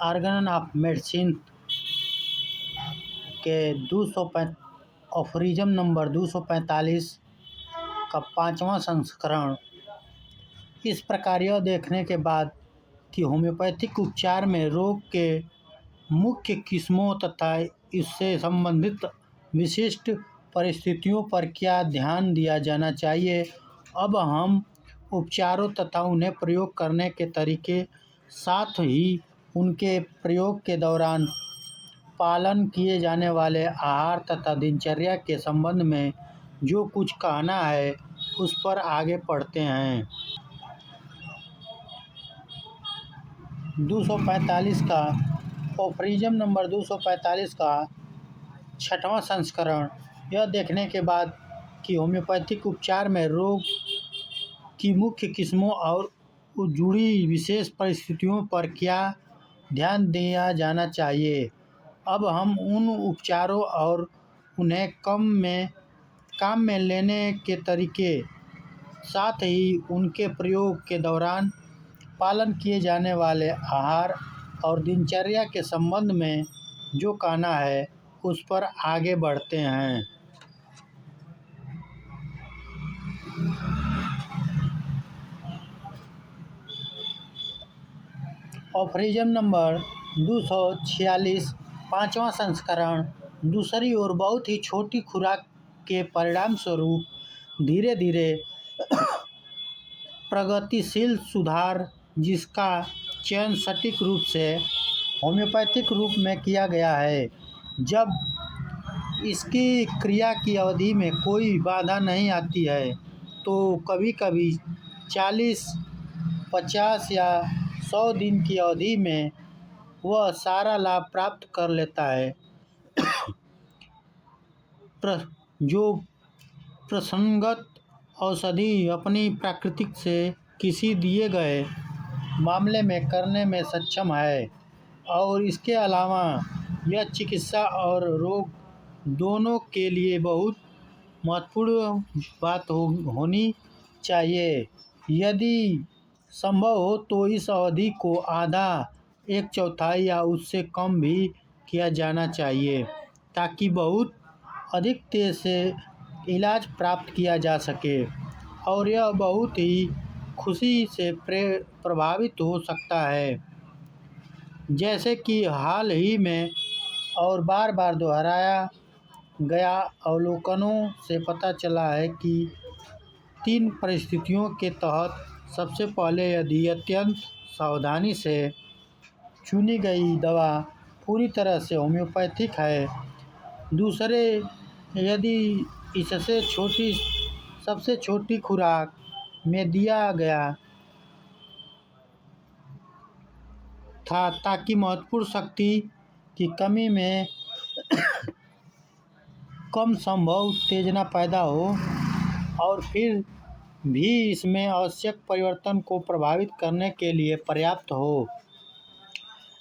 Organ of medicine के 245 ऑफरिज्म number 245 का 5वां संस्करण। इस प्रकार यह देखने के बाद कि होम्योपैथिक उपचार में रोग के मुख्य किस्मों तथा इससे संबंधित विशिष्ट परिस्थितियों पर क्या ध्यान दिया जाना चाहिए, अब हम उपचारों तथा उन्हें प्रयोग करने के तरीके, साथ ही उनके प्रयोग के दौरान पालन किए जाने वाले आहार तथा दिनचर्या के संबंध में जो कुछ कहना है उस पर आगे बढ़ते हैं। 245 का ऑफरिज्म नंबर 245 का 6वां संस्करण। यह देखने के बाद कि होम्योपैथिक उपचार में रोग की मुख्य किस्मों और जुड़ी विशेष परिस्थितियों पर क्या ध्यान दिया जाना चाहिए, अब हम उन उपचारों और उन्हें काम में लेने के तरीके, साथ ही उनके प्रयोग के दौरान पालन किए जाने वाले आहार और दिनचर्या के संबंध में जो कहना है उस पर आगे बढ़ते हैं। ऑफरिज्म नंबर 246 5वां संस्करण। दूसरी ओर बहुत ही छोटी खुराक के परिणामस्वरूप धीरे धीरे प्रगतिशील सुधार जिसका चयन सटीक रूप से होम्योपैथिक रूप में किया गया है, जब इसकी क्रिया की अवधि में कोई बाधा नहीं आती है, तो कभी-कभी 40, 50 या 100 दिन की अवधि में वह सारा लाभ प्राप्त कर लेता है जो प्रसंगत औषधि अपनी प्रकृति से किसी दिए गए मामले में करने में सक्षम है। और इसके अलावा यह चिकित्सा और रोग दोनों के लिए बहुत महत्वपूर्ण बात होनी चाहिए। यदि संभव हो तो इस अवधि को आधा, एक चौथाई या उससे कम भी किया जाना चाहिए, ताकि बहुत अधिक तेज़ से इलाज प्राप्त किया जा सके और यह बहुत ही खुशी से प्रभावित हो सकता है। जैसे कि हाल ही में और बार-बार दोहराया गया अवलोकनों से पता चला है कि 3 परिस्थितियों के तहत सबसे पहले, यदि अत्यंत सावधानी से चुनी गई दवा पूरी तरह से होम्योपैथिक है। दूसरे, यदि इससे सबसे छोटी खुराक में दिया गया था ताकि महत्वपूर्ण शक्ति की कमी में कम संभव उत्तेजना पैदा हो और फिर भी इसमें आवश्यक परिवर्तन को प्रभावित करने के लिए पर्याप्त हो।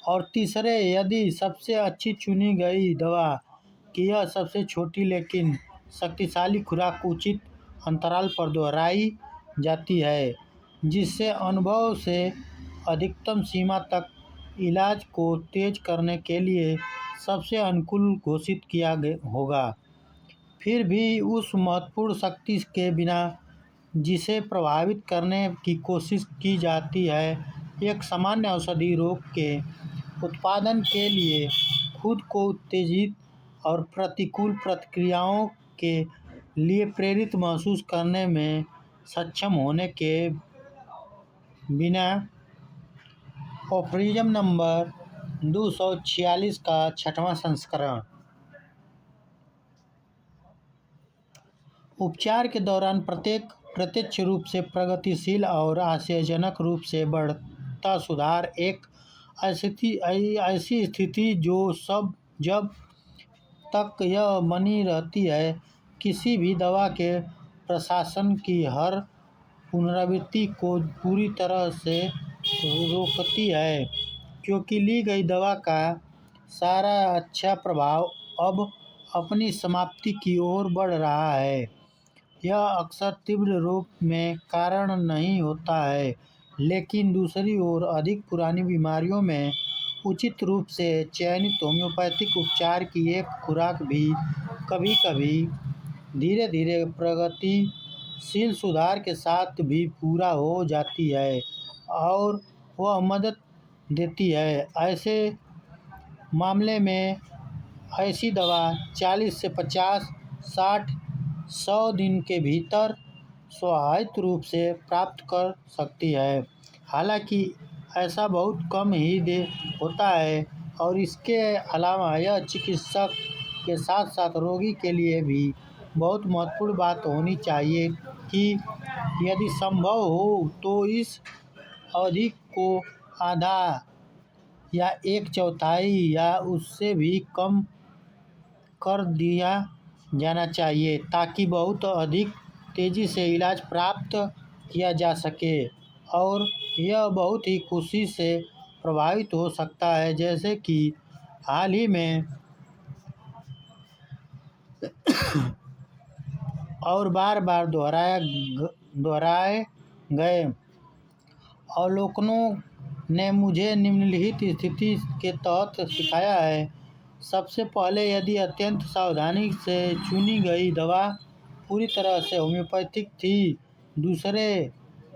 और तीसरे, यदि सबसे अच्छी चुनी गई दवा की यह सबसे छोटी लेकिन शक्तिशाली खुराक उचित अंतराल पर दोहराई जाती है, जिससे अनुभव से अधिकतम सीमा तक इलाज को तेज करने के लिए सबसे अनुकूल घोषित किया होगा। फिर भी उस महत्वपूर्ण शक्ति के बिना जिसे प्रभावित करने की कोशिश की जाती है, एक सामान्य औषधि रोग के उत्पादन के लिए खुद को उत्तेजित और प्रतिकूल प्रतिक्रियाओं के लिए प्रेरित महसूस करने में सक्षम होने के बिना। ऑफरिज्म नंबर 246 का 6वां संस्करण। उपचार के दौरान प्रत्यक्ष रूप से प्रगतिशील और आश्चर्यजनक रूप से बढ़ता सुधार एक ऐसी स्थिति जब तक यह बनी रहती है, किसी भी दवा के प्रशासन की हर पुनरावृत्ति को पूरी तरह से रोकती है, क्योंकि ली गई दवा का सारा अच्छा प्रभाव अब अपनी समाप्ति की ओर बढ़ रहा है। यह अक्सर तीव्र रोग में कारण नहीं होता है, लेकिन दूसरी ओर अधिक पुरानी बीमारियों में उचित रूप से चयनित होम्योपैथिक उपचार की एक खुराक भी कभी-कभी धीरे-धीरे प्रगतिशील सुधार के साथ भी पूरा हो जाती है और वह मदद देती है। ऐसे मामले में ऐसी दवा 40 से 50, 60, 100 दिन के भीतर स्वायत्त रूप से प्राप्त कर सकती है। हालांकि ऐसा बहुत कम ही दे होता है और इसके अलावा यह चिकित्सक के साथ-साथ रोगी के लिए भी बहुत महत्वपूर्ण बात होनी चाहिए कि यदि संभव हो तो इस अवधि को आधा या एक चौथाई या उससे भी कम कर दिया जाना चाहिए ताकि बहुत अधिक तेज़ी से इलाज प्राप्त किया जा सके और यह बहुत ही खुशी से प्रभावित हो सकता है। जैसे कि हाल ही में और बार-बार दोहराए गए अवलोकनों ने मुझे निम्नलिखित स्थिति के तहत सिखाया है। सबसे पहले, यदि अत्यंत सावधानी से चुनी गई दवा पूरी तरह से होम्योपैथिक थी। दूसरे,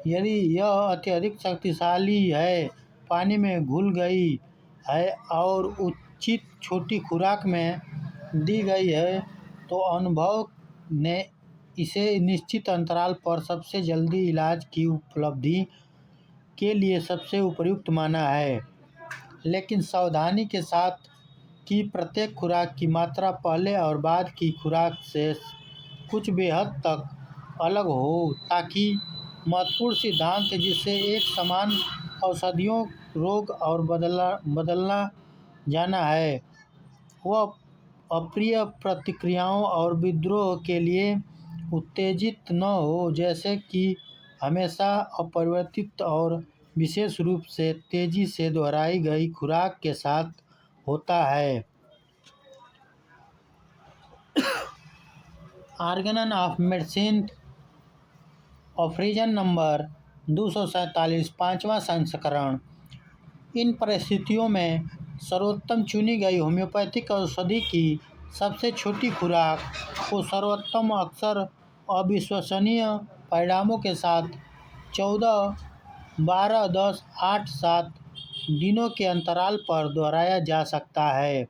यदि यह अत्यधिक शक्तिशाली है, पानी में घुल गई है और उचित छोटी खुराक में दी गई है, तो अनुभव ने इसे निश्चित अंतराल पर सबसे जल्दी इलाज की उपलब्धि के लिए सबसे उपयुक्त माना है। लेकिन सावधानी के साथ कि प्रत्येक खुराक की मात्रा पहले और बाद की खुराक से कुछ बेहद तक अलग हो, ताकि महत्वपूर्ण सिद्धांत जिससे एक समान औषधियों रोग और बदलना जाना है, वह अप्रिय प्रतिक्रियाओं और विद्रोह के लिए उत्तेजित न हो, जैसे कि हमेशा अपरिवर्तित और विशेष रूप से तेजी से दोहराई गई खुराक के साथ होता है। ऑर्गेन ऑफ मेडिसिन ऑफरीजन नंबर 247 पाँचवां संस्करण। इन परिस्थितियों में सर्वोत्तम चुनी गई होम्योपैथिक औषधि की सबसे छोटी खुराक को सर्वोत्तम अक्सर अविश्वसनीय परिणामों के साथ 14, 12, 10, 8, 7 दिनों के अंतराल पर दोहराया जा सकता है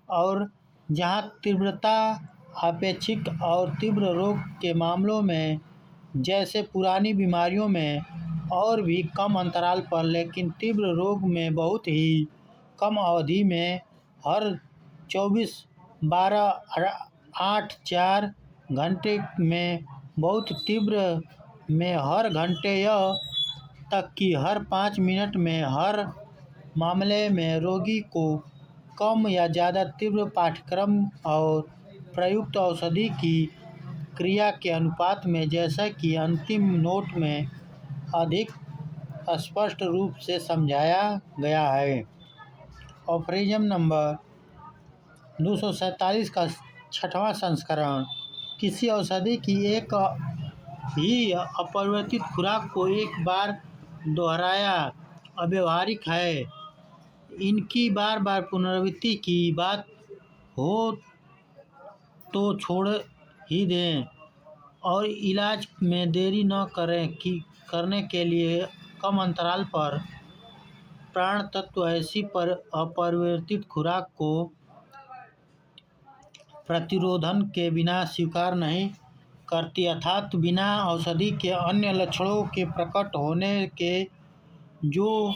और जहां तीव्रता अपेक्षित और तीव्र रोग के मामलों में, जैसे पुरानी बीमारियों में, और भी कम अंतराल पर, लेकिन तीव्र रोग में बहुत ही कम अवधि में, हर 24, 12, 8, 4 घंटे में, बहुत तीव्र में हर घंटे, यह तक कि हर 5 मिनट में। हर मामले में रोगी को कम या ज़्यादा तीव्र पाठ्यक्रम और प्रयुक्त औषधि की क्रिया के अनुपात में, जैसा कि अंतिम नोट में अधिक स्पष्ट रूप से समझाया गया है। ऑफरीजन नंबर 247 का 6वां संस्करण। किसी औषधि की एक ही अपरिवर्तित खुराक को एक बार दोहराया अव्यावहारिक है। इनकी बार-बार पुनरावृत्ति की बात हो तो छोड़ ही दें और इलाज में देरी न करने के लिए कम अंतराल पर प्राण तत्व ऐसी अपरिवर्तित खुराक को प्रतिरोधन के बिना स्वीकार नहीं करती, अर्थात बिना औषधि के अन्य लक्षणों के प्रकट होने के, जो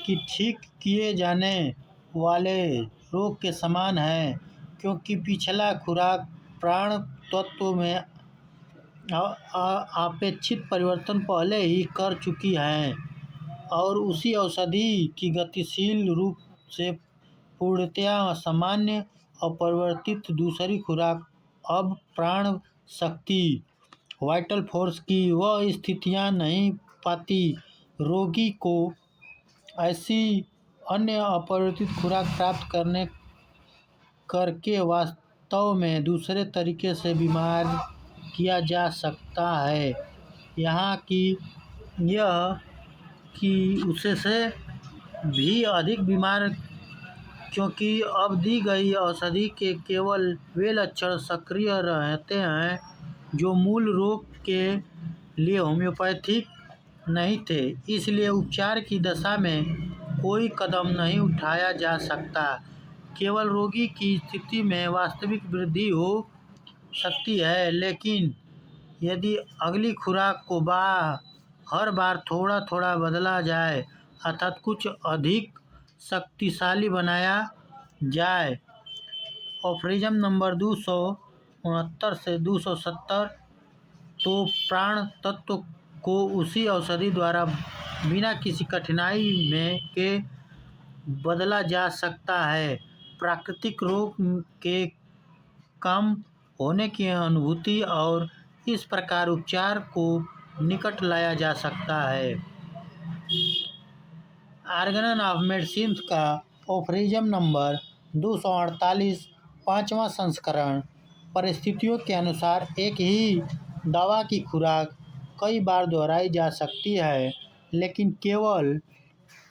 कि ठीक किए जाने वाले रोग के समान है, क्योंकि पिछला खुराक प्राण तत्व में अपेक्षित परिवर्तन पहले ही कर चुकी है और उसी औषधि की गतिशील रूप से पूर्णतया सामान्य अपरिवर्तित दूसरी खुराक अब प्राण शक्ति वाइटल फोर्स की वह स्थितियां नहीं पाती। रोगी को ऐसी अन्य अपरिवर्तित खुराक प्राप्त करके वास्तव में दूसरे तरीके से बीमार किया जा सकता है, यहाँ की यह कि उससे भी अधिक बीमार क्योंकि अब दी गई औषधि के केवल वे लक्षण सक्रिय रहते हैं जो मूल रोग के लिए होम्योपैथिक नहीं थे। इसलिए उपचार की दशा में कोई कदम नहीं उठाया जा सकता। केवल रोगी की स्थिति में वास्तविक वृद्धि हो सकती है, लेकिन यदि अगली खुराक को हर बार थोड़ा थोड़ा बदला जाए अर्थात कुछ अधिक शक्तिशाली बनाया जाए। ऑफरिज्म नंबर 269 से 270 तो प्राण तत्व को उसी औषधि द्वारा बिना किसी कठिनाई के बदला जा सकता है। प्राकृतिक रोग के कम होने की अनुभूति और इस प्रकार उपचार को निकट लाया जा सकता है। ऑर्गन ऑफ मेडिसिन का ऑफरिज्म नंबर 248 पाँचवां संस्करण परिस्थितियों के अनुसार एक ही दवा की खुराक कई बार दोहराई जा सकती है, लेकिन केवल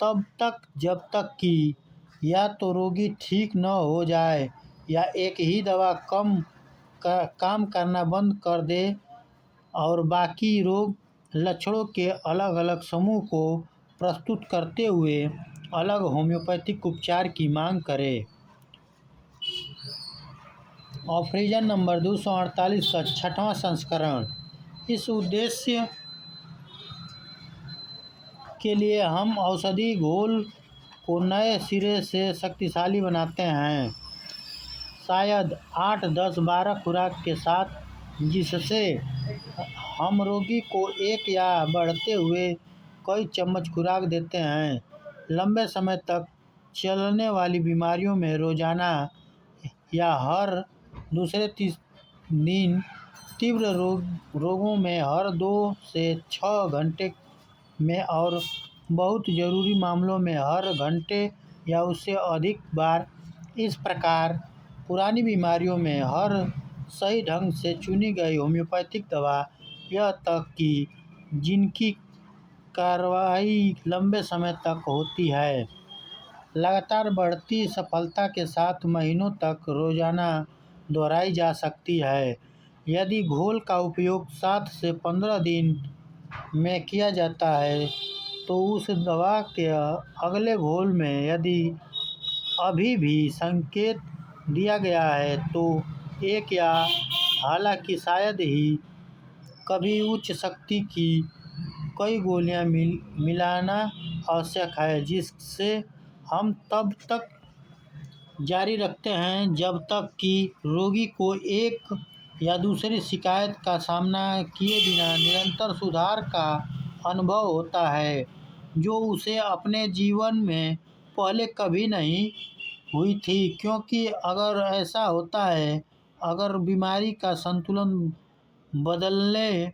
तब तक जब तक कि या तो रोगी ठीक न हो जाए या एक ही दवा काम करना बंद कर दे और बाकी रोग लक्षणों के अलग अलग समूह को प्रस्तुत करते हुए अलग होम्योपैथिक उपचार की मांग करे। ऑफरिज्म नंबर 248 का छठवां संस्करण। इस उद्देश्य के लिए हम औषधि घोल को नए सिरे से शक्तिशाली बनाते हैं, शायद 8, 10, 12 खुराक के साथ, जिससे हम रोगी को एक या बढ़ते हुए कई चम्मच खुराक देते हैं। लंबे समय तक चलने वाली बीमारियों में रोजाना या हर दूसरे दिन, तीव्र रोगों में हर 2 से 6 घंटे में और बहुत जरूरी मामलों में हर घंटे या उससे अधिक बार। इस प्रकार पुरानी बीमारियों में हर सही ढंग से चुनी गई होम्योपैथिक दवा, यह तक कि जिनकी कार्रवाई लंबे समय तक होती है, लगातार बढ़ती सफलता के साथ महीनों तक रोजाना दोहराई जा सकती है। यदि घोल का उपयोग 7 से 15 दिन में किया जाता है, तो उस दवा के अगले घोल में यदि अभी भी संकेत दिया गया है तो एक या हालांकि शायद ही कभी उच्च शक्ति की कई गोलियां मिलाना आवश्यक है, जिससे हम तब तक जारी रखते हैं जब तक कि रोगी को एक या दूसरी शिकायत का सामना किए बिना निरंतर सुधार का अनुभव होता है, जो उसे अपने जीवन में पहले कभी नहीं हुई थी। क्योंकि अगर ऐसा होता है, अगर बीमारी का संतुलन बदलने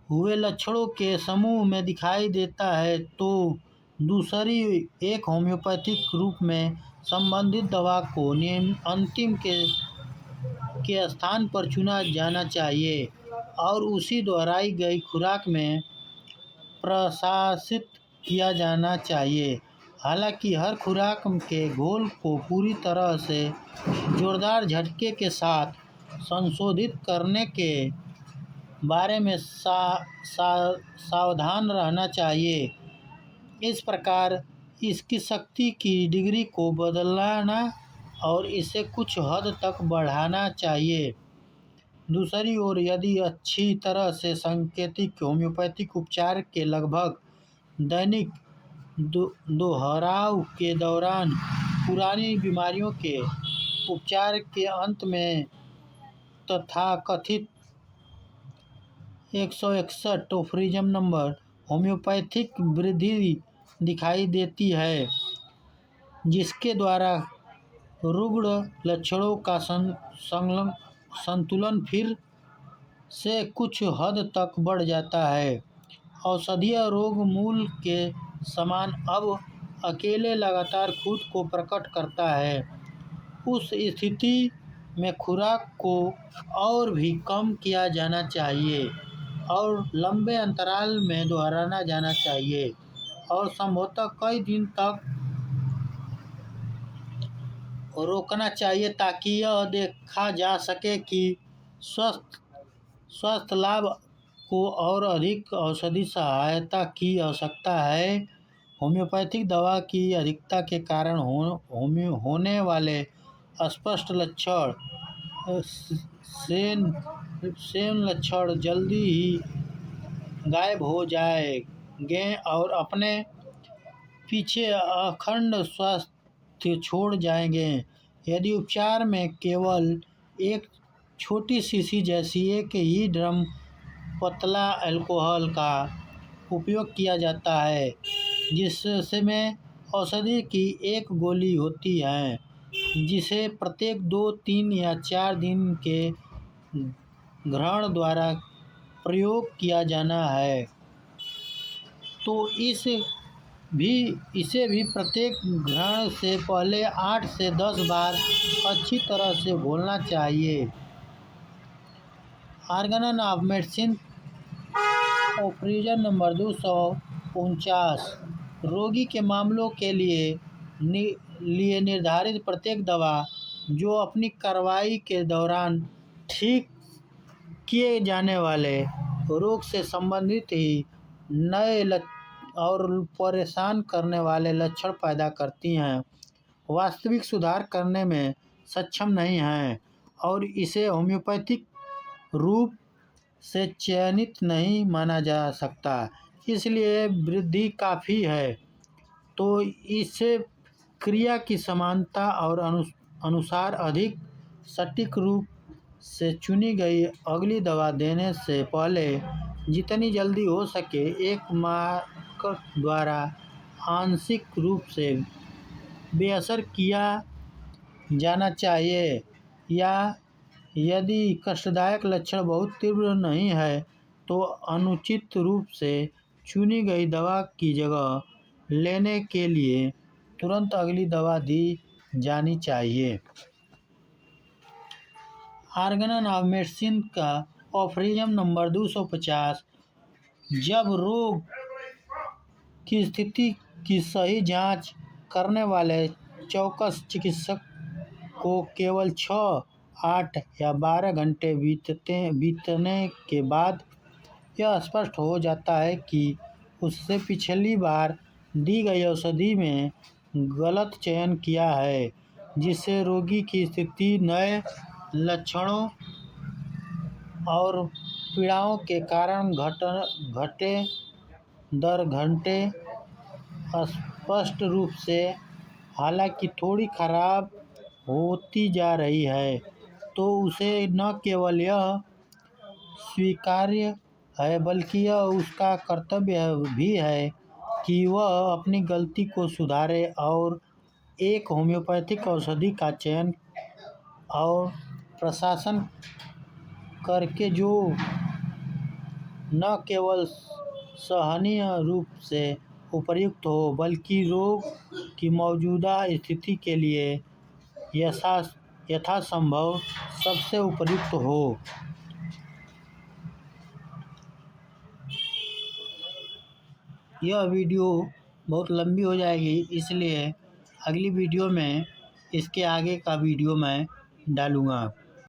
हुए लक्षणों के समूह में दिखाई देता है, तो दूसरी एक होम्योपैथिक रूप में संबंधित दवा को अंतिम के स्थान पर चुना जाना चाहिए और उसी दोहराई गई खुराक में प्रशासित किया जाना चाहिए। हालांकि हर खुराक के घोल को पूरी तरह से जोरदार झटके के साथ संशोधित करने के बारे में सावधान रहना चाहिए। इस प्रकार इसकी शक्ति की डिग्री को बदलना और इसे कुछ हद तक बढ़ाना चाहिए। दूसरी ओर, यदि अच्छी तरह से सांकेतिक होम्योपैथिक उपचार के लगभग दैनिक दोहराव के दौरान पुरानी बीमारियों के उपचार के अंत में तथाकथित 161 ऑफरिज्म नंबर होम्योपैथिक वृद्धि दिखाई देती है, जिसके द्वारा रुग्ण लक्षणों का संतुलन फिर से कुछ हद तक बढ़ जाता है। औषधीय रोग मूल के समान अब अकेले लगातार खुद को प्रकट करता है। उस स्थिति में खुराक को और भी कम किया जाना चाहिए और लंबे अंतराल में दोहराना जाना चाहिए और संभवतः कई दिन तक रोकना चाहिए ताकि यह देखा जा सके कि स्वस्थ लाभ को और अधिक औषधि सहायता की आवश्यकता है। होम्योपैथिक दवा की अधिकता के कारण होने वाले स्पष्ट लक्षण सेम लक्षण जल्दी ही गायब हो जाएंगे और अपने पीछे अखंड स्वास्थ्य छोड़ जाएंगे। यदि उपचार में केवल एक छोटी शीशी जैसी एक ही ड्रम पतला अल्कोहल का उपयोग किया जाता है, जिसमें औषधि की एक गोली होती है, जिसे प्रत्येक 2, 3 या 4 दिन के ग्रहण द्वारा प्रयोग किया जाना है, तो इसे भी प्रत्येक ग्रहण से पहले 8 से 10 बार अच्छी तरह से घोलना चाहिए। ऑर्गेन ऑफ मेडिसिन ऑप्रीजन नंबर 249 रोगी के मामलों के लिए निर्धारित प्रत्येक दवा जो अपनी कार्रवाई के दौरान ठीक किए जाने वाले रोग से संबंधित ही नए और परेशान करने वाले लक्षण पैदा करती हैं, वास्तविक सुधार करने में सक्षम नहीं हैं और इसे होम्योपैथिक रूप से चयनित नहीं माना जा सकता, इसलिए वृद्धि काफ़ी है। तो इसे क्रिया की समानता और अनुसार अधिक सटीक रूप से चुनी गई अगली दवा देने से पहले जितनी जल्दी हो सके एक मार्कर द्वारा आंशिक रूप से बेअसर किया जाना चाहिए, या यदि कष्टदायक लक्षण बहुत तीव्र नहीं है तो अनुचित रूप से चुनी गई दवा की जगह लेने के लिए तुरंत अगली दवा दी जानी चाहिए। ऑर्गेन ऑफ मेडिसिन का ऑप्रीजन नंबर 250 जब रोग की स्थिति की सही जांच करने वाले चौकस चिकित्सक को केवल 6, 8 या 12 घंटे बीतने के बाद यह स्पष्ट हो जाता है कि उससे पिछली बार दी गई औषधि में गलत चयन किया है, जिससे रोगी की स्थिति नए लक्षणों और पीड़ाओं के कारण घंटे दर घंटे स्पष्ट रूप से हालांकि थोड़ी खराब होती जा रही है, तो उसे न केवल यह स्वीकार्य है बल्कि यह उसका कर्तव्य भी है कि वह अपनी गलती को सुधारे और एक होम्योपैथिक औषधि का चयन और प्रशासन करके जो न केवल सहनीय रूप से उपयुक्त हो बल्कि रोग की मौजूदा स्थिति के लिए यथासंभव सबसे उपयुक्त हो। यह वीडियो बहुत लंबी हो जाएगी, इसलिए अगली वीडियो में इसके आगे का वीडियो मैं डालूँगा।